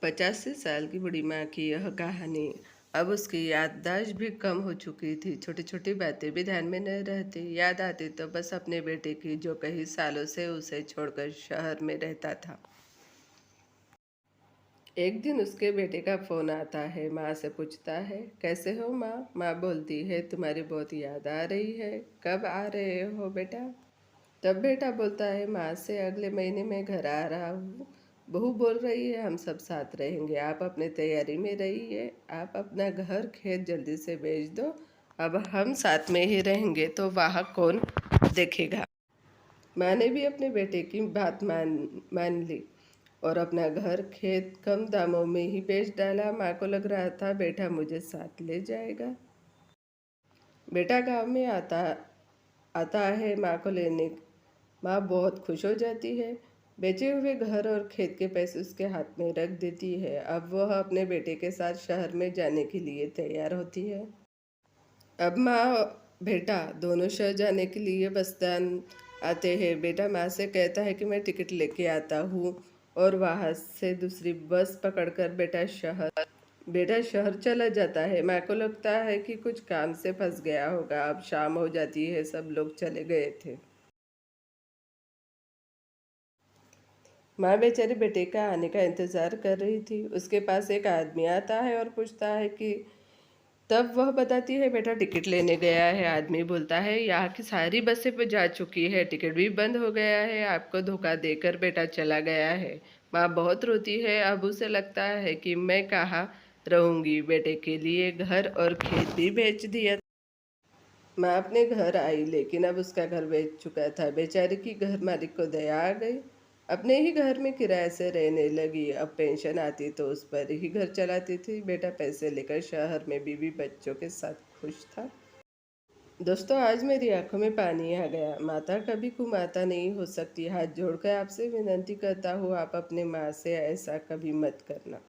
85 साल की बूढ़ी माँ की यह कहानी। अब उसकी याददाश्त भी कम हो चुकी थी। छोटी छोटी बातें भी ध्यान में न रहती। याद आती तो बस अपने बेटे की, जो कई सालों से उसे छोड़कर शहर में रहता था। एक दिन उसके बेटे का फोन आता है। माँ से पूछता है, कैसे हो माँ? माँ बोलती है, तुम्हारी बहुत याद आ रही है। कब आ रहे हो बेटा? तब बेटा बोलता है माँ से, अगले महीने मैं घर आ रहा हूँ। बहू बोल रही है हम सब साथ रहेंगे। आप अपने तैयारी में रहिए। आप अपना घर खेत जल्दी से बेच दो। अब हम साथ में ही रहेंगे तो वहाँ कौन देखेगा। माँ ने भी अपने बेटे की बात मान ली और अपना घर खेत कम दामों में ही बेच डाला। माँ को लग रहा था बेटा मुझे साथ ले जाएगा। बेटा गांव में आता आता है माँ को लेने। माँ बहुत खुश हो जाती है। बेचे हुए घर और खेत के पैसे उसके हाथ में रख देती है। अब वह अपने बेटे के साथ शहर में जाने के लिए तैयार होती है। अब माँ बेटा दोनों शहर जाने के लिए बस्तान आते हैं। बेटा माँ से कहता है कि मैं टिकट लेके आता हूँ और वहाँ से दूसरी बस पकड़कर बेटा शहर चला जाता है। माँ को लगता है कि कुछ काम से फंस गया होगा। अब शाम हो जाती है, सब लोग चले गए थे। माँ बेचारी बेटे का आने का इंतजार कर रही थी। उसके पास एक आदमी आता है और पूछता है कि तब वह बताती है बेटा टिकट लेने गया है। आदमी बोलता है यहाँ की सारी बसें पे जा चुकी है, टिकट भी बंद हो गया है, आपको धोखा देकर बेटा चला गया है। माँ बहुत रोती है। अब उसे लगता है कि मैं कहाँ रहूंगी। बेटे के लिए घर और खेत भी बेच दिया। माँ अपने घर आई, लेकिन अब उसका घर बेच चुका था। बेचारी की घर मालिक को दया आ गई। अपने ही घर में किराए से रहने लगी। अब पेंशन आती तो उस पर ही घर चलाती थी। बेटा पैसे लेकर शहर में बीवी बच्चों के साथ खुश था। दोस्तों, आज मेरी आंखों में पानी आ गया। माता कभी कुमाता नहीं हो सकती। हाथ जोड़कर आपसे विनती करता हूँ, आप अपने माँ से ऐसा कभी मत करना।